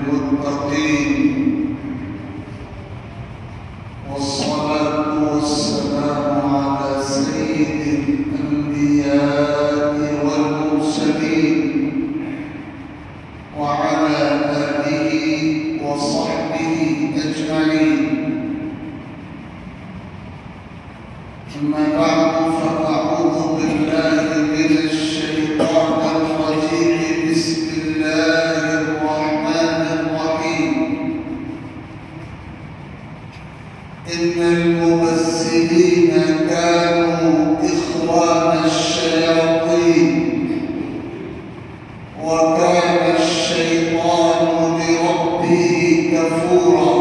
للمتقين، والصلاة والسلام على سيد الأنبياء والمرسلين وعلى آله وصحبه أجمعين. أما بعد، فأعوذ بالله من الشيطان الرجيم. بسم الله الرحمن الرحيم. إن المبذرين كانوا إخوان الشياطين وكان الشيطان لربه كفورا.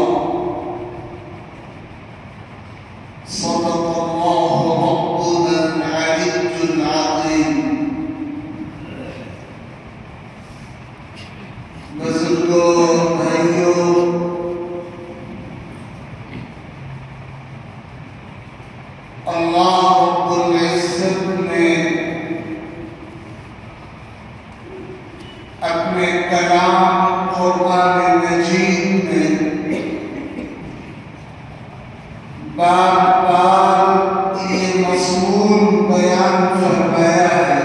صدق الله ربنا العلي العظيم. بزرگوں، بھائیوں، اللہ رب العزت نے اپنے کلام قرآن مجید میں بار بار یہ مضمون بیان فرمایا ہے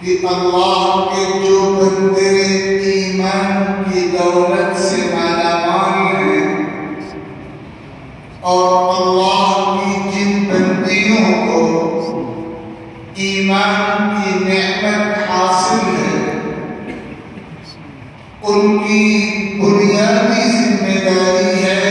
کہ اللہ کے جو بندے ایمان کی دولت سے مالا مال ہیں اور اللہ کی جن بندیوں کو ایمان کی نعمت حاصل ہے، ان کی بنیادی ذمہ داری ہے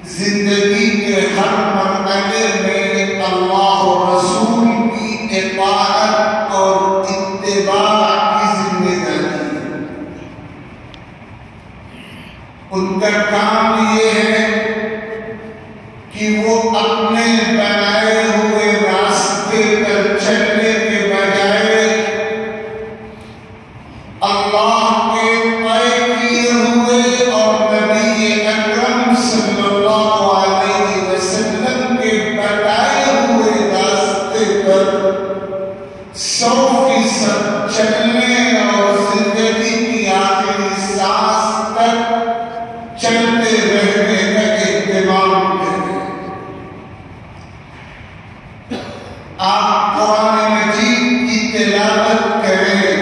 زندگی کے ہر مرحلے میں اللہ و رسول کی اطاعت اور اتباع کی ذمہ داری ہے۔ ان کا کام یہ ہے کہ وہ اپنے بنائے ہوئے راستے پر چلنے کے بجائے اللہ کے طے کیے ہوئے اور نبی اکرم صلی اللہ علیہ وسلم کے بتائے ہوئے راستے پر 100% چلنے اور زندگی کی آخری سانس تک چلتے رہنے کا اہتمام کریں۔ آپ قرآن مجید کی تلاوت کریں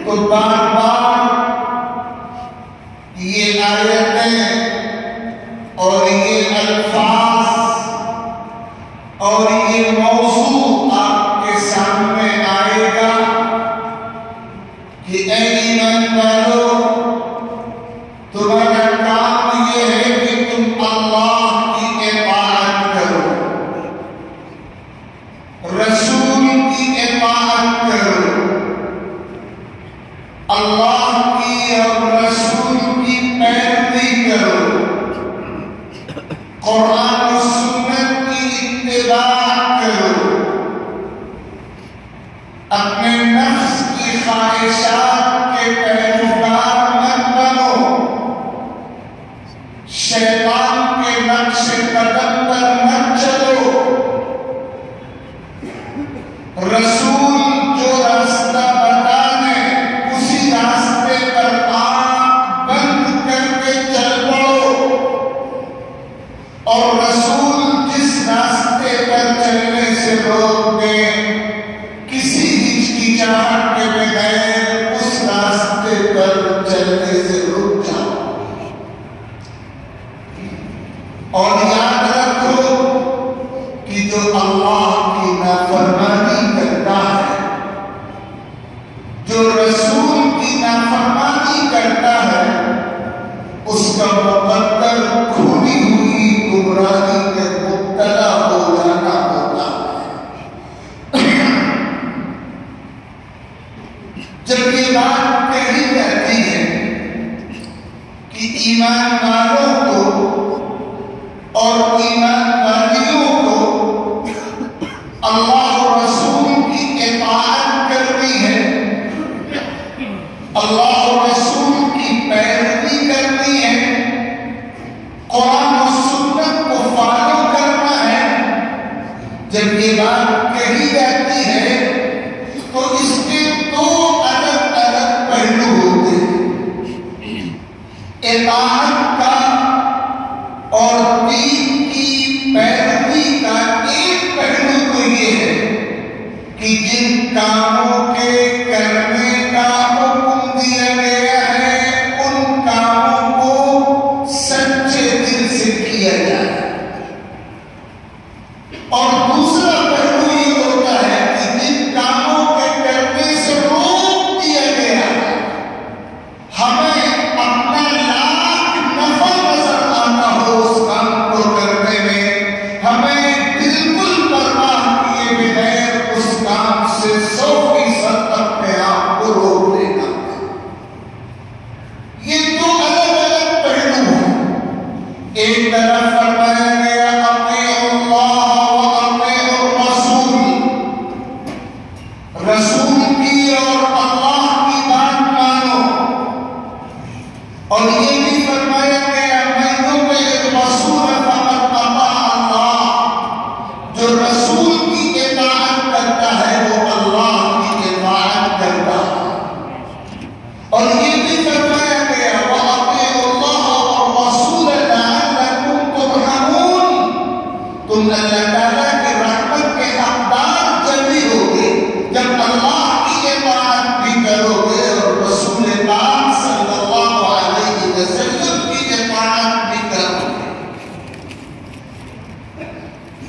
تو بار بار یہ آیتیں اور یہ الفاظ اور یہ موضوع آپ کے سامنے آئے گا کہ اے ایمان والو، تمہارا کام یہ ہے کہ تم اللہ کی اطاعت کرو، رسول کی اطاعت کرو، اللہ کی اور رسول کی پیروی کرو، قرآن و سنت کی اتباع کرو، اپنے نفس کی خواہشات کے پیروکار مت بنو، شیطان کے نقش قدم پر مت چلو، رسول جو راستہ بتانے اسی راستے پر آنکھ بند کر کے چل پڑو، اور رسول جس راستے پر چلنے سے روک دے کسی ہچکچاہٹ کے بغیر اس راستے پر چلنے سے رک جاؤ۔ اور یاد رکھو کہ جو اللہ کی نافرمانی کرتا ہے، جو رسول کی نافرمانی کرتا ہے، اس کا مقدر کھلی ہوئی گمراہی میں مبتلا ہو جانا ہوتا ہے۔ جب یہ بات کہی جاتی ہے کہ ایمان والوں کو اور ایمان والیوں کو اللہ و رسول کی اطاعت کرنی ہے، اللہ و رسول کی پیروی کرنی ہے، قرآن و سنت کو فالو کرنا ہے، جب یہ بات کہی جاتی ہے تو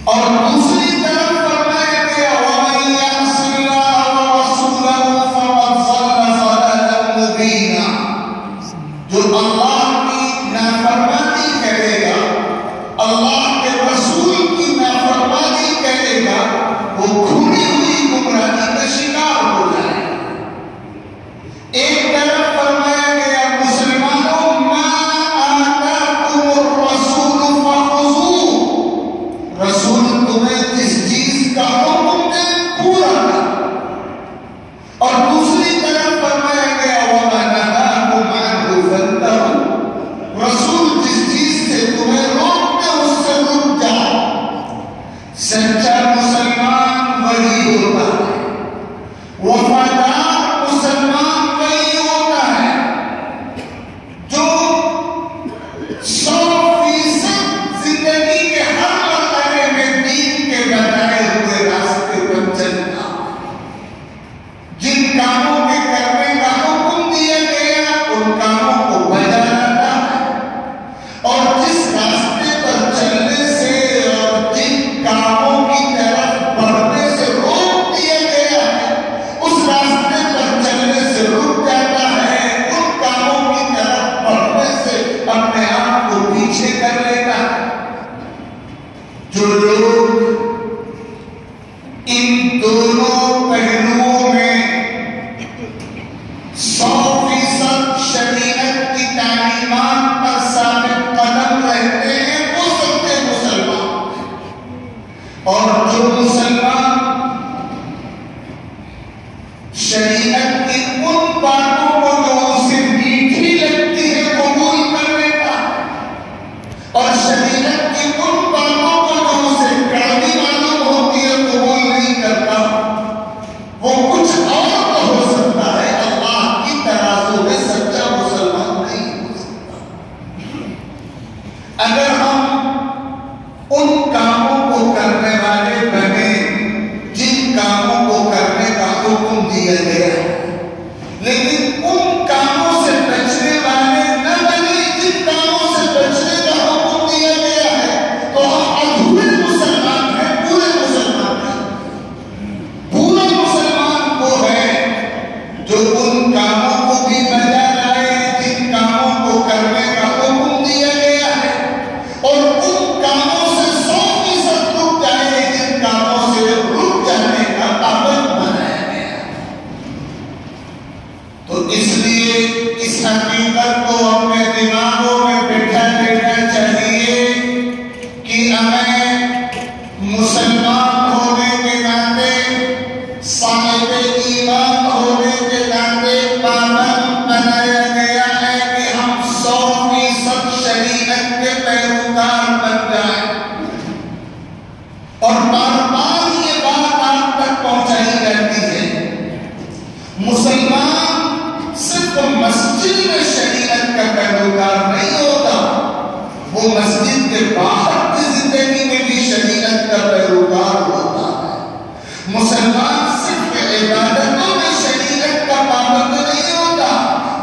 اور دوسری طرف فرمایا گیا وَمَن يَعْصِ اللَّهَ وَرَسُولَهُ فَقَدْ ضَلَّ ضَلَالًا مُبِينًا، جو اللہ کی نافرمانی کرے گا، اللہ کے رسول کی نافرمانی کرے گا، وہ کھلی ہوئی گمراہی کا شکار ہو جائے گا۔ ایک طرف فرمایا گیا مسلمانوں مَا آتَاكُمُ الرَّسُولُ فَخُذُوهُ، رسول تمہیں جس چیز کا حکم دے پورا کر، اور دوسری طرف فرمایا گیا وَمَا نَهَاكُمْ عَنْهُ فَانتَهُوا، رسول جس چیز سے تمہیں روکتے اس سے رک جاؤ۔ سچا مسلمان وہی ہوتا ہے، وفادار مسلمان وہی ہوتا ہے جو 100% زندگی کے ہر مرحلے میں دین کے بتائے ہوئے راستے پر چلتا، جن کاموں کے کرنے کا حکم دیا گیا ان کاموں کو بجا لاتا ہے، اور جس راستے پر چلنے سے اور جن کاموں کی طرف بڑھنے سے روک دیا گیا ہے اس راستے پر چلنے سے رک جاتا ہے، ان کاموں کی طرف بڑھنے سے اپنے آپ کو پیچھے کر لیتا ہے۔ جو لوگ ان دونوں پہلوؤں میں 100% شریعت کی تعلیمات پر ثابت قدم رہتے ہیں وہ سچے مسلمان ہیں، اور جو مسلمان شریعت کی ان باتوں کو جو اسے میٹھی لگتی ہے قبول کر لیتا ہے، اور شریعت کی ان باتوں کو جو اسے کڑوی معلوم ہوتی ہے قبول نہیں کرتا، وہ کچھ اور تو ہو سکتا ہے، اللہ کی ترازو میں سچا مسلمان نہیں ہو سکتا۔ اگر ہم ان کاموں کو کرنے والے بنے جن کاموں کو کرنے کا حکم دیا گیا ہے، لیکن ان کاموں سے بچنے والے نہ بنے جن کاموں سے بچنے کا حکم دیا گیا ہے، تو ہم ادھورے مسلمان ہیں، پورے مسلمان ہیں۔ پورا مسلمان وہ ہے جو ان کاموں کو بھی بجا لائے جن کاموں کو کرنے کا حکم دیا گیا ہے، اور ان کاموں سے 100% رک جائے جن کاموں سے رک جانے کا پابند بنایا گیا۔ تو اس لیے اس حقیقت کو اپنے دماغوں میں بٹھا لینا چاہیے کہ ہمیں مسلمان ہونے کے ناطے، صاحب ایمان ہونے کے ناطے پابند بنایا گیا ہے کہ ہم 100% شریعت کے پیروکار بن جائیں، اور بار بار یہ بات آپ تک پہنچائی جاتی ہے مسلمان صرف مسجد میں شریعت کا پیروکار نہیں ہوتا، وہ مسجد کے باہر کی زندگی میں بھی شریعت کا پیروکار ہوتا ہے۔ مسلمان صرف عبادتوں میں شریعت کا پابند نہیں ہوتا،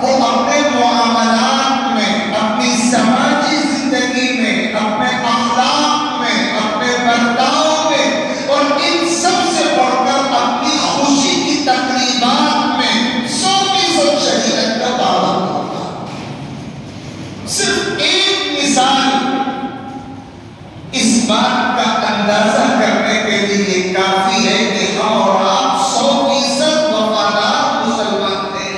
وہ اپنے معاملات میں، اپنی سماجی زندگی میں، اپنے اخلاق میں، اپنے برتاؤ میں، اور ان سب سے بڑھ کر اپنی خوشی کی تقریبات میں 100% شریعت کا پابند ہوتا ہے۔ صرف ایک مثال اس بات کا اندازہ کرنے کے لیے کافی ہے کہ ہم اور آپ 100% وفادار مسلمان ہیں۔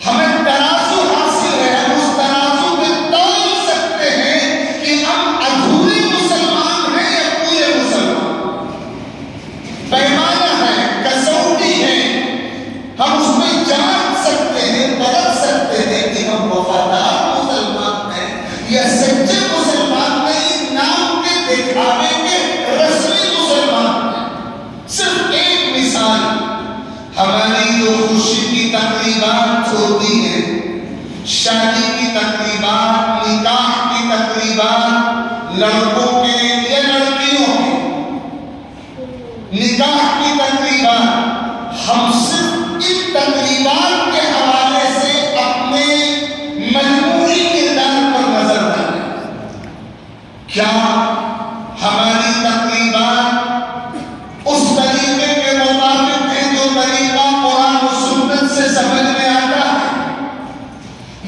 ہمیں ترازو حاصل ہے، ہم اس ترازو میں تول سکتے ہیں کہ ہم ادھورے مسلمان ہیں یا پورے مسلمان۔ پیمانہ ہے، کسوٹی ہے، ہم اس میں جان سکتے ہیں، پرکھ سکتے ہیں کہ ہم وفادار مسلمان ہیں یا سچے مسلمان نہیں، نام کے دکھاوے کے رسمی مسلمان ہیں۔ صرف ایک مثال، ہماری جو خوشی کی تقریبات ہوتی ہیں، شادی کی تقریبات، نکاح کی تقریبات، لڑکوں کے یا لڑکیوں کے نکاح کی تقریبات، ہم صرف ان تقریبات کے حوالے سے اپنے مجموعی کردار پر نظر ڈالیں۔ کیا ہماری تقریبات اس طریقے کے مطابق ہے جو طریقہ قرآن و سنت سے سمجھ میں آتا ہے،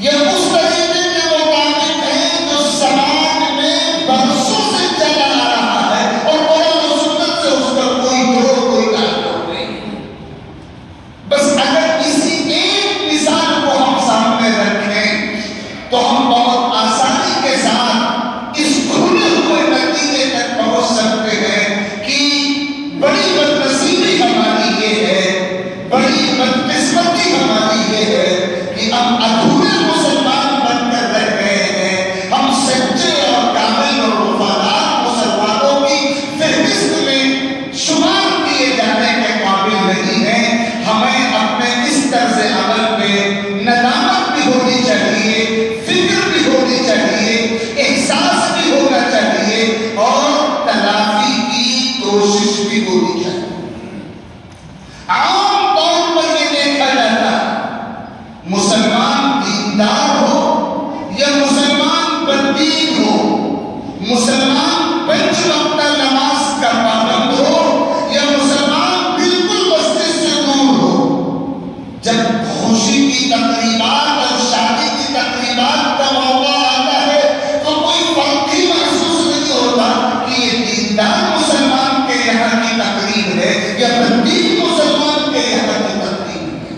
یہ اس طریقے کے مطابق ہے جو سماج میں برسوں سے چلا آ رہا ہے اور قرآن و سنت سے اس کا کوئی تعلق نہیں۔ بس اگر کسی ایک مثال کو ہم سامنے رکھیں تو ہم بہت آسانی کے ساتھ اس کھلے ہوئے نتیجے تک پہنچ سکتے ہیں کہ بڑی بدنصیبی ہماری یہ ہے، بڑی بدقسمتی ہماری یہ ہے کہ ہم ادھورے مسلمان بن کر رہ گئے ہیں۔ ہم سچے اور کامل اور وفادار مسلمانوں کی فہرست میں شمار کیے جانے کے قابل نہیں ہیں۔ ہمیں اپنے اس طرز عمل پہ ندامت بھی ہونی چاہیے، فکر بھی ہونی چاہیے، احساس بھی ہونا چاہیے اور تلافی کی کوشش بھی ہونی چاہیے۔ عام طور پر یہ دیکھا جاتا ہے مسلمان دیندار ہو یا مسلمان بددین ہو، مسلمان پنج وقتہ نماز کا پابند ہو یا مسلمان بالکل مسجد سے دور ہو، جب خوشی کی تقریبات اور شادی کی تقریبات کا موقع آتا ہے تو کوئی فرق ہی محسوس نہیں ہوتا کہ یہ دیندار مسلمان کے یہاں کی تقریب ہے یا بددین مسلمان کے یہاں کی تقریب ہے۔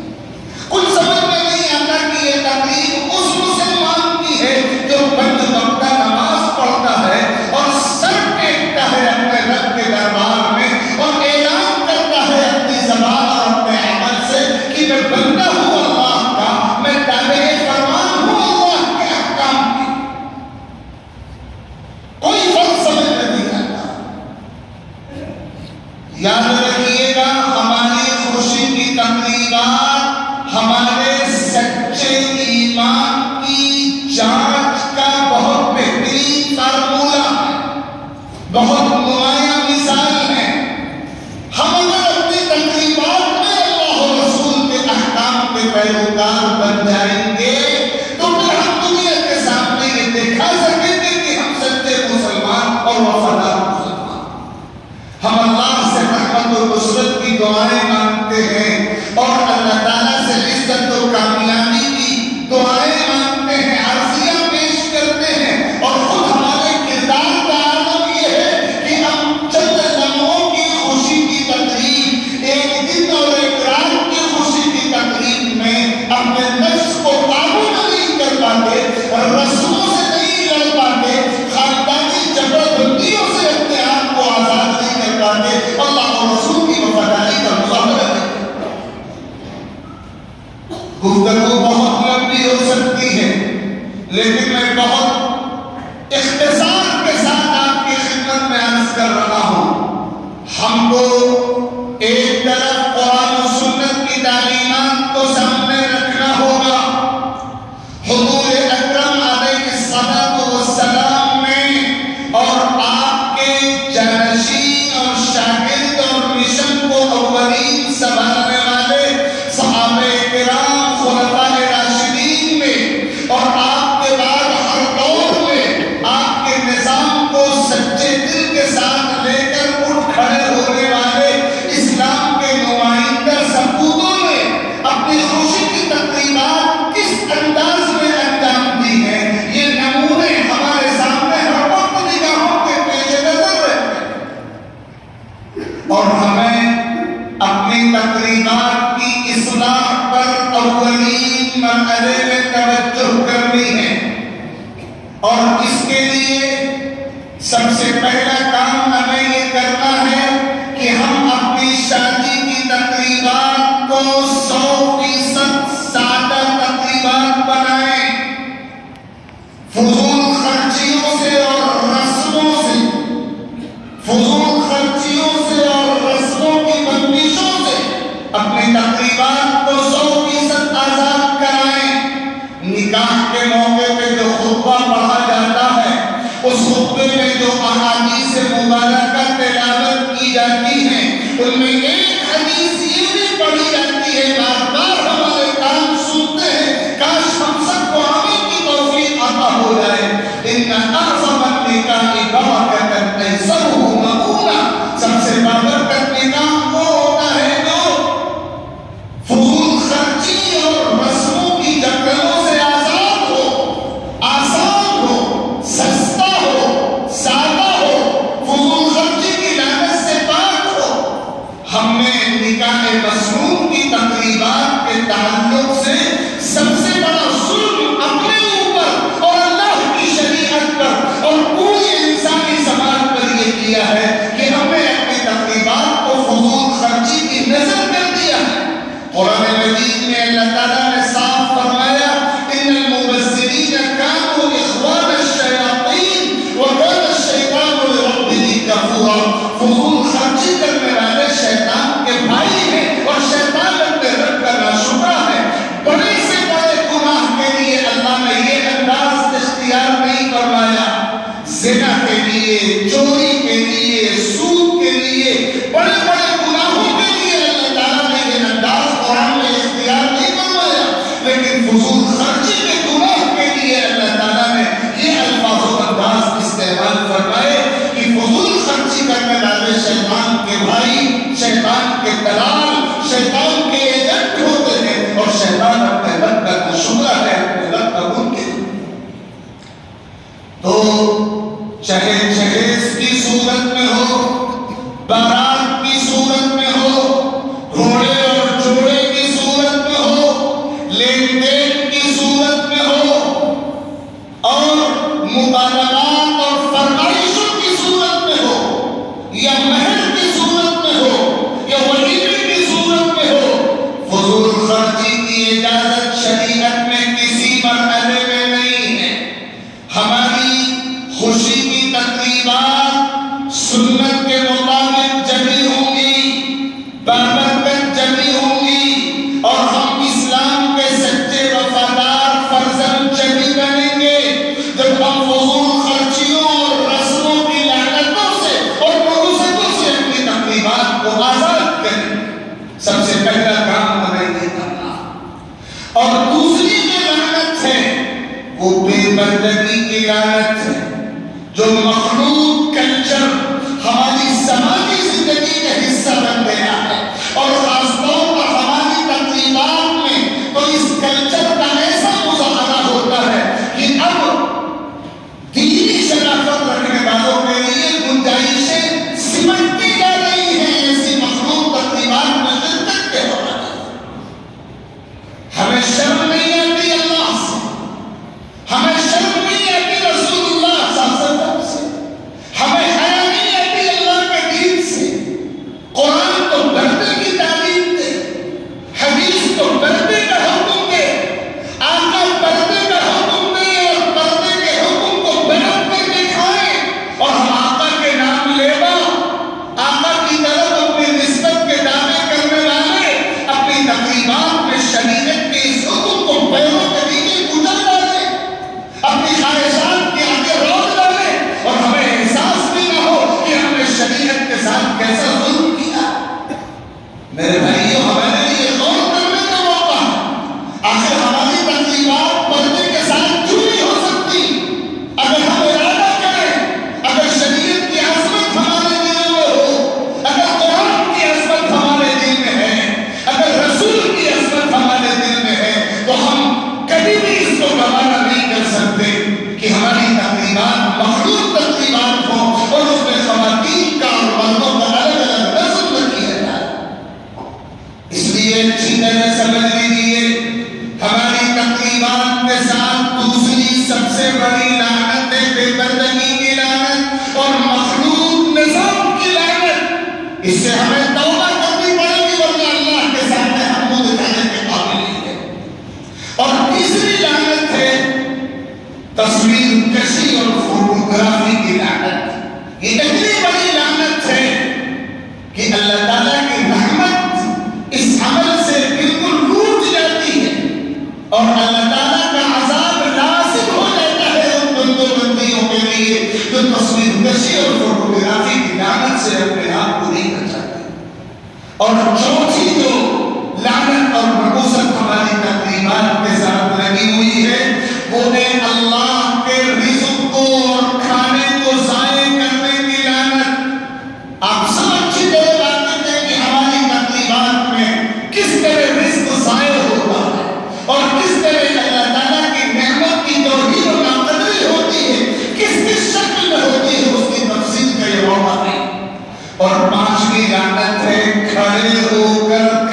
کچھ سمجھ میں نہیں آتا کہ یہ تقریب اس مسلمان کی ہے جو پنج وقتہ نماز پڑھتا ہے اور سر ٹیکتا ہے اپنے رب کے دربار میں اور اعلان کرتا ہے اپنی زبان اور اپنے عمل سے کہ میں بندہ ہوں اللہ کا، میں تابع فرمان ہوں اللہ کے احکام کی۔ کوئی فرق سمجھ میں نہیں آتا۔ یاد رکھیے گا ہماری خوشی کی تقریبات ہمارے سچے ایمان کی جانچ کا بہت بہترین فارمولہ ہے، بہت نمایاں مثال ہے۔ ہم اگر اپنی تقریبات میں اللہ و رسول کے احکام کے پیروکار بن جائیں گے تو پھر ہم دنیا کے سامنے یہ دکھا سکیں گے کہ ہم سچے مسلمان اور وفادار مسلمان۔ ہم اللہ سے رحمت و نصرت کی دعائیں مانگتے ہیں اور اللہ تعالیٰ سے عزت و کامیابی کی دعائیں مانگتے ہیں، عرضیاں پیش کرتے ہیں، اور خود ہمارے کردار کا عالم یہ ہے کہ ہم چند لمحوں کی خوشی کی تقریب، ایک دن اور ایک رات کی خوشی کی تقریب میں اپنے نفس کو قابو نہیں کر پاتے، رسموں سے نہیں لڑ پاتے، خاندانی جبربندیوں سے اپنے آپ کو آزاد نہیں کر پاتے، اللہ اور رسول کی وفاداری کا مظاہرہ نہیں۔ گفتگو بہت لمبی ہو سکتی ہے لیکن میں بہت اختصار کے ساتھ آپ کی خدمت میں عرض کر رہا ہوں۔ ہم کو ایک طرف قرآن و سنت کی تعلیمات کو سامنے رکھنا ہوگا۔ حضور اکرم علیہ الصلاۃ والسلام نے اور آپ کے جانشین اور شاگرد اور مشن کو اولین سنبھالنے والے صحابہ کرام، خلفائے راشدین میں اور آپ کے بعد ہر دور میں آپ کے نظام کو سچے دل کے ساتھ لے کر اٹھ کھڑے ہونے والے اسلام کے نمائندہ سپوتوں نے اپنی خوشی کی تقریبات کس انداز میں انجام دی ہیں، یہ نمونے ہمارے سامنے ہر وقت نگاہوں کے پیش نظر رہتے ہیں اور ہمیں اپنی تقریبات کی اصلاح پر اولین مرحلے میں توجہ کرنی ہے۔ اور اس کے لیے سب سے پہلا کام ہمیں یہ کرنا ہے کہ ہم اپنی شادی کی تقریبات کو 100% سادہ تقریبات بنائیں، فضول خرچیوں سے اور رسموں سے، فضول خرچیوں سے اور رسموں کی بندشوں سے اپنی تقریبات کو 100% آزاد کرائیں۔ نکاح کے موقع پہ جو خطبہ پڑھا جاتا ہے اس خطبے میں جو احادیث مبارکہ تلاوت کی جاتی ہیں ان میں ایک حدیث یہ بھی پڑھی جاتی ہے، بار بار ہمارے کان سنتے ہیں، کاش ہم سب کو عمل کی توفیق عطا ہو جائے۔ ان اعظم النکاح برکۃ ایسر مسنون کی تقریبات کے تعلق سے سب سے بڑا ظلم اپنے اوپر اور اللہ کی شریعت پر اور پوری انسانی سماج پر یہ کیا ہے کہ ہمیں اپنی تقریبات کو فضول خرچی کی نظر کر دیا ہے۔ قرآن مجید میں اللہ تعالیٰ نے صاف فرمایا ان المبذرین کانوا اخوان الشیاطین وکان الشیطان لربہ کفورا۔ فضول خرچی کرنے والے شیطان کے بھائی ہیں اور شیطان اپنے رب کا ناشکرا ہے۔ بڑے سے بڑے گناہ کے لیے اللہ نے یہ انداز اختیار نہیں فرمایا، زنا کے لیے، چوری کے لیے، سود کے لیے، بڑے بڑے گناہوں کے لیے اللہ تعالیٰ نے یہ انداز قرآن میں اختیار نہیں فرمایا، لیکن فضول خرچی کے گناہ کے لیے اللہ تعالیٰ نے یہ الفاظ و انداز استعمال فرمائے کہ فضول خرچی کرنے والے شیطان کے بھائی، شیطان کے دلال، شیطان کے ایجنٹ ہوتے ہیں اور شیطان اپنے رب کا ناشکرا ہے، اپنے رب کا منکر۔ تو چاہے جہیز کی صورت میں ہو، بارات کی صورت میں ہو، گھوڑے اور جوڑے کی صورت میں ہو، لین دین کی صورت میں ہو، اور مطالبات اور فرمائشوں کی صورت میں ہو، یا مہر کی صورت میں ہو، یا ولیمے کی صورت میں ہو، فضول خرچی کی اجازت شریعت میں کسی مرحلے میں نہیں ہے۔ ہماری خوشی کی تقریبات سنت کے مطابق جمی ہوں گی، بابرکت جمی ہوں گی، اور ہم اسلام کے سچے وفادار فرزند جمی بنیں گے جب ہم فضول خرچیوں اور رسموں کی لعنتوں سے اور نحوستوں سے اپنی تقریبات کو آزاد کریں۔ سب سے پہلا کام ہمیں یہ کرنا، اور دوسری جو لعنت ہے وہ بے پردگی کی لعنت ہے، جو مخلوط کلچر ہماری سماجی زندگی کا حصہ بن گیا ہے، اور خاص طور پر ہماری تقریبات میں تو اس کلچر کا ایسا مظاہرہ ہوتا ہے کہ اب دینی شناخت رکھنے والوں کے لیے گنجائشیں سمٹتی جا رہی ہیں ایسی مخلوط تقریبات میں شرکت کے دوران۔ ہمیں شرم نہیں آتی اللہ سے، ہمیں شرم نہیں آتی رسول اللہ صلی اللہ علیہ وسلم سے، ہمیں حیا نہیں آتی اللہ کے دین سے۔ قرآن تو پردے کی تعلیم دے، حدیث تو پردے کا حکم دے، آقا پردے کا حکم دے اور پردے کے حکم کو بیان کر کے کھائیں، اور ہم آقا کے نام لیوا، آقا کی طرف اپنی نسبت کے دعوے کرنے والے اپنی تقریبات میں شریعت کے اس حکم کو پیروں کے نیچے کچل ڈالیں، اپنی خواہشات کے آگے روک ڈالیں، اور ہمیں احساس بھی نہ ہو کہ ہم نے شریعت کے ساتھ کیسا ظلم کیا۔ میرے بھائیوں، ہمارے لیے غور کرنے کا موقع ہے۔ آخر ہماری تقریبات پردے کے ساتھ کیوں نہیں ہو سکتی؟ اگر ہم ارادہ کریں، اگر شریعت کی عظمت ہمارے دل میں ہو، اگر قرآن کی عظمت ہمارے دل میں ہے، اگر رسول کی عظمت ہمارے دل میں ہے، تو ہم کبھی بھی اس کو گوارا نہیں کر سکتے کہ ہماری تقریبات مخلوط تقریبات ہوں اور اس میں خواتین کا اور مردوں کا الگ الگ نظم نہ کیا جائے۔ اس لیے اچھی طرح سمجھ لیجیے، ہماری تقریبات کے ساتھ دوسری سب سے بڑی لعنت ہے بے پردگی کی لعنت اور مخلوط نظام کی لعنت۔ اس سے ہمیں توبہ کرنی پڑے گی، ورنہ اللہ کے سامنے ہم منہ دکھانے کے قابل نہیں ہیں۔ اور تیسری لعنت ہے تصویر کشی اور فوٹوگرافی کی لعنت۔ یہ اتنی بڑی لعنت ہے کہ اللہ تعالیٰ کی رحمت اس عمل سے بالکل روٹ جاتی ہے، اور اللہ تعالیٰ کا عذاب لازم ہو جاتا ہے ان بندوں بندیوں کے لیے جو تصویر کشی اور فوٹوگرافی کی لعنت سے اپنے آپ کو نہیں بچاتے۔ اور چوتھی جو لعنت اور نحوست ہماری تقریبات کے ساتھ لگی ہوئی ہے وہ ہے اللہ کے رزق کو اور کھانے کو ضائع کرنے کی لعنت۔ آپ سب اچھی طرح واقف ہیں کہ ہماری تقریبات میں کس طرح رزق ضائع ہوتا ہے اور کس طرح اللہ تعالیٰ کی نعمت کی توہین و ناقدری ہوتی ہے، کس کس شکل میں ہوتی ہے، اس کی تفصیل کا یہ موقع نہیں۔ اور پانچویں لعنت ہے کھڑے ہو کر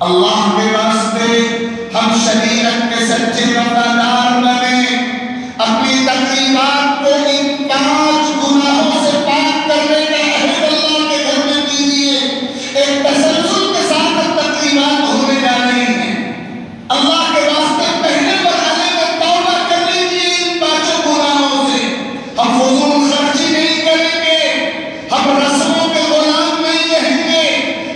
اللہ کے واسطے ہم شریعت کے سچے وفادار بنے، اپنی تقریبات کو ان 5 گناہوں سے پاک کرنے کا عہد اللہ کے گھر میں کیجیے۔ ایک تسلسل کے ساتھ اب تقریبات ہونے جا رہی ہیں۔ اللہ کے واسطے پہلے مرحلے میں توبہ کر لیجیے ان 5 گناہوں سے۔ ہم فضول خرچی نہیں کریں گے، ہم رسموں کے غلام نہیں رہیں گے،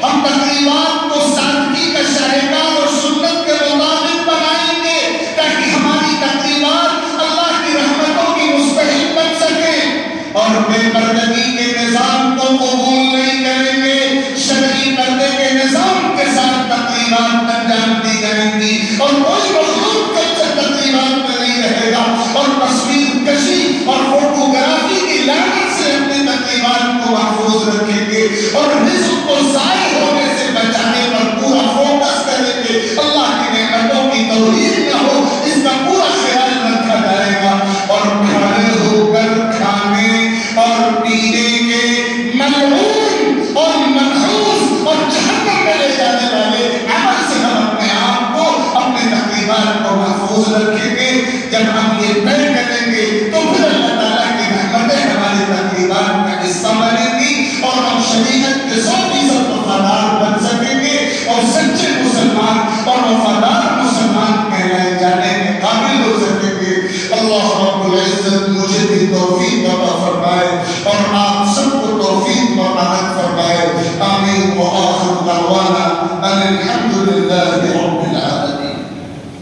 ہم تقریبات کو سادگی کا شاہکار اور سنت کے مطابق بنائیں گے تاکہ ہماری تقریبات اللہ کی رحمتوں کی مستحق بن سکیں، اور بے پردگی کے نظام کو قبول نہیں کریں گے۔ شرعی پردے کے نظام کے ساتھ تقریبات انجام دی جائیں گی، اور کوئی مخلوق کل سے تقریبات میں نہیں رہے گا، اور تصویر کشی اور فوٹوگرافی کی لعنت سے اپنی تقریبات کو محفوظ رکھیں گے، اور رزق کو ضائع ہونے سے بچانے پر پورا فوکس کریں گے۔ اللہ کی نعمتوں کی توہین نہ ہو، اس کا پورا خیال رکھا جائے گا، اور کھڑے ہو کر کھانے اور پینے کے ملعون اور منحوس اور جہنم میں لے جانے والے عمل سے ہم اپنے آپ کو، اپنے تقریبات کو محفوظ رکھیں گے۔ جب ہم یہ طے کریں گے تو پھر اللہ تعالیٰ کی رحمتیں ہماری تقریبات کا حصہ بنیں گی، اور ہم شریعت کے 100% وفادار بن سکیں گے، اور سچے مسلمان اور وفادار مسلمان کہلائے جانے کے قابل ہو سکیں گے۔ اللہ رب العزت مجھے بھی توفیق عطا فرمائے، اور آپ سب کو توفیق و مدد فرمائے۔ آمین۔ وآخر دعوانا ان الحمد للہ